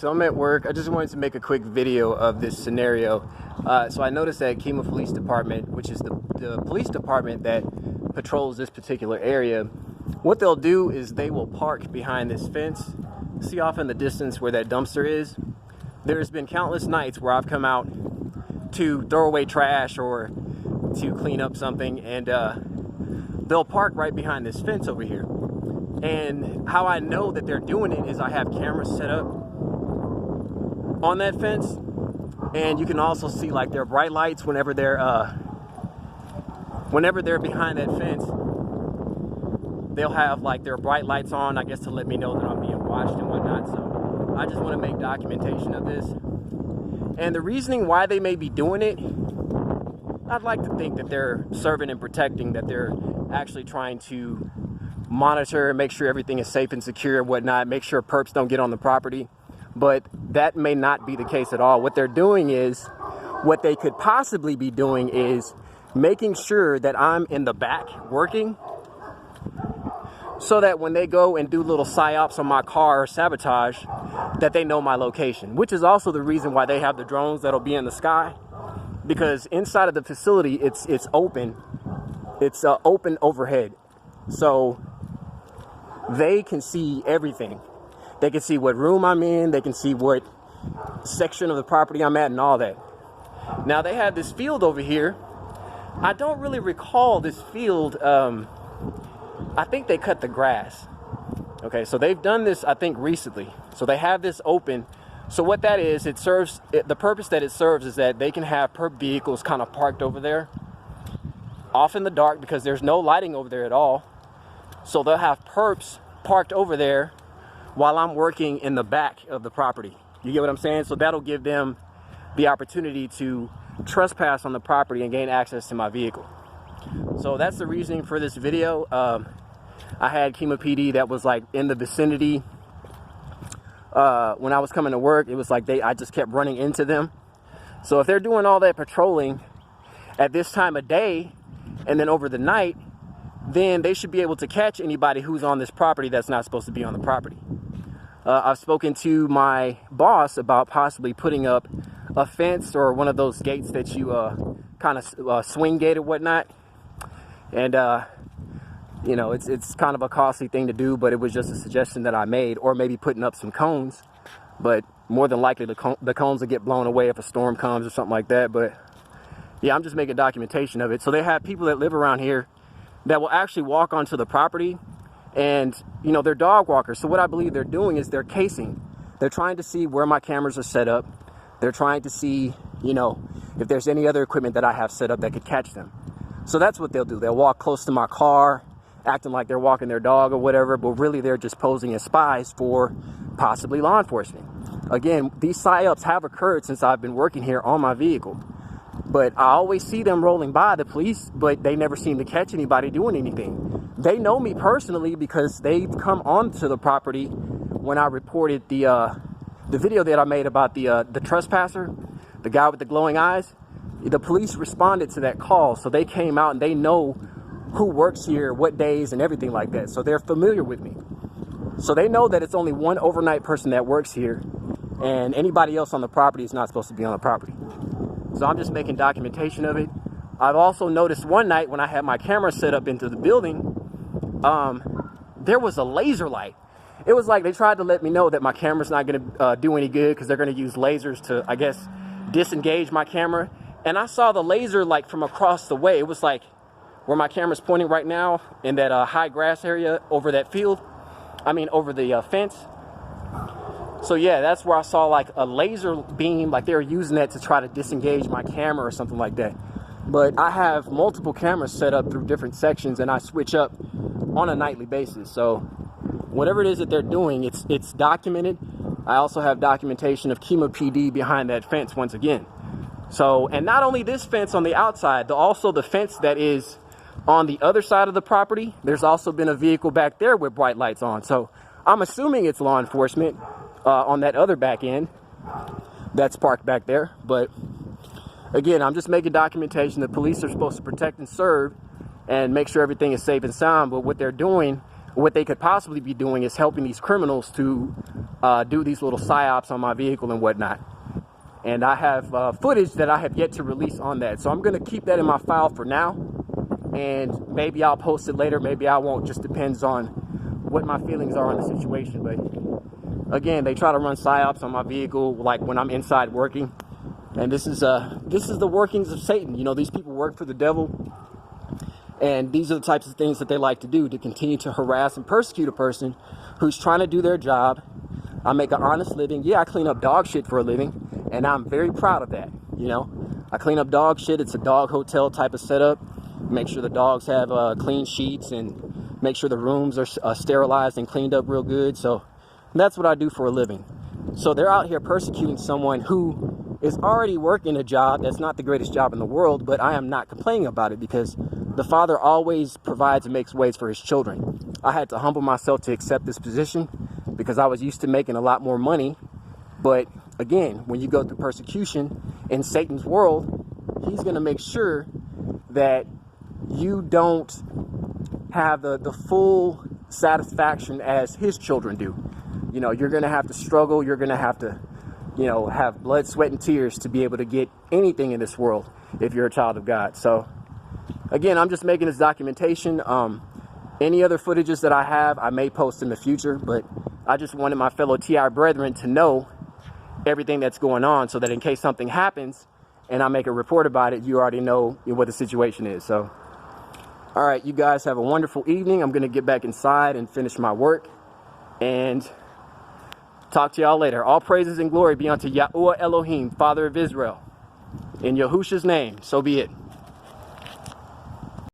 So I'm at work. I just wanted to make a quick video of this scenario. So I noticed that Kemah Police Department, which is the police department that patrols this particular area, what they'll do is they will park behind this fence. See off in the distance where that dumpster is? There's been countless nights where I've come out to throw away trash or to clean up something, and they'll park right behind this fence over here. And how I know that they're doing it is I have cameras set up on that fence, and you can also see like their bright lights whenever they're behind that fence. They'll have like their bright lights on, I guess, to let me know that I'm being watched and whatnot. So I just want to make documentation of this. And the reasoning why they may be doing it, I'd like to think that they're serving and protecting, that they're actually trying to monitor and make sure everything is safe and secure and whatnot, make sure perps don't get on the property. But that may not be the case at all. What they're doing is, what they could possibly be doing is making sure that I'm in the back working, so that when they go and do little psy-ops on my car or sabotage, that they know my location, which is also the reason why they have the drones that'll be in the sky, because inside of the facility, it's open. It's open overhead. So they can see everything. They can see what room I'm in. They can see what section of the property I'm at and all that. Now they have this field over here. I don't really recall this field. I think they cut the grass. Okay, so they've done this, I think, recently. So they have this open. So what that is, the purpose that it serves is that they can have perp vehicles kind of parked over there, off in the dark, because there's no lighting over there at all. So they'll have perps parked over there while I'm working in the back of the property. You get what I'm saying? So that'll give them the opportunity to trespass on the property and gain access to my vehicle. So that's the reasoning for this video. I had Kemah PD that was like in the vicinity when I was coming to work. It was like I just kept running into them. So if they're doing all that patrolling at this time of day and then over the night, then they should be able to catch anybody who's on this property that's not supposed to be on the property. I've spoken to my boss about possibly putting up a fence or one of those gates that you kind of swing gate or whatnot. And you know, it's kind of a costly thing to do, but it was just a suggestion that I made. Or maybe putting up some cones, but more than likely the cones will get blown away if a storm comes or something like that. But yeah, I'm just making documentation of it. So they have people that live around here that will actually walk onto the property, and you know, they're dog walkers. So what I believe they're doing is they're casing. They're trying to see where my cameras are set up. They're trying to see, you know, if there's any other equipment that I have set up that could catch them. So that's what they'll do. They'll walk close to my car, acting like they're walking their dog or whatever, but really they're just posing as spies for possibly law enforcement. Again, these psy-ops have occurred since I've been working here on my vehicle. But I always see them rolling by, the police, but they never seem to catch anybody doing anything. They know me personally because they've come onto the property when I reported the video that I made about the trespasser, the guy with the glowing eyes. The police responded to that call, so they came out and they know who works here, what days, and everything like that. So they're familiar with me. So they know that it's only one overnight person that works here, and anybody else on the property is not supposed to be on the property. So I'm just making documentation of it. I've also noticed one night when I had my camera set up into the building, there was a laser light. It was like they tried to let me know that my camera's not going to do any good because they're going to use lasers to, I guess, disengage my camera. And I saw the laser like from across the way. It was like where my camera's pointing right now in that high grass area over that field. I mean, over the fence. So yeah, that's where I saw like a laser beam, like they were using that to try to disengage my camera or something like that. But I have multiple cameras set up through different sections, and I switch up on a nightly basis. So whatever it is that they're doing, it's documented. I also have documentation of Kemah PD behind that fence once again. So, and not only this fence on the outside, also the fence that is on the other side of the property, there's also been a vehicle back there with bright lights on. So I'm assuming it's law enforcement on that other back end that's parked back there. But again, I'm just making documentation. The police are supposed to protect and serve and make sure everything is safe and sound. But what they're doing, what they could possibly be doing is helping these criminals to do these little psy-ops on my vehicle and whatnot. And I have footage that I have yet to release on that. So I'm going to keep that in my file for now. And maybe I'll post it later. Maybe I won't. Just depends on what my feelings are on the situation. But again, they try to run psy-ops on my vehicle, like when I'm inside working. And this is the workings of Satan. You know, these people work for the devil. And these are the types of things that they like to do, to continue to harass and persecute a person who's trying to do their job. I make an honest living. Yeah, I clean up dog shit for a living, and I'm very proud of that. You know, I clean up dog shit. It's a dog hotel type of setup. Make sure the dogs have clean sheets and make sure the rooms are sterilized and cleaned up real good. So that's what I do for a living. So they're out here persecuting someone who is already working a job that's not the greatest job in the world, but I am not complaining about it because the Father always provides and makes ways for his children. I had to humble myself to accept this position because I was used to making a lot more money. But again, when you go through persecution in Satan's world, he's going to make sure that you don't have the full satisfaction as his children do. You know, you're going to have to struggle. You're going to have to, you know, have blood, sweat, and tears to be able to get anything in this world if you're a child of God. So again, I'm just making this documentation. Any other footages that I have, I may post in the future, but I just wanted my fellow TI brethren to know everything that's going on so that in case something happens and I make a report about it, you already know what the situation is. So, all right, you guys have a wonderful evening. I'm going to get back inside and finish my work and talk to y'all later. All praises and glory be unto Yahuwah Elohim, Father of Israel. In Yahusha's name, so be it.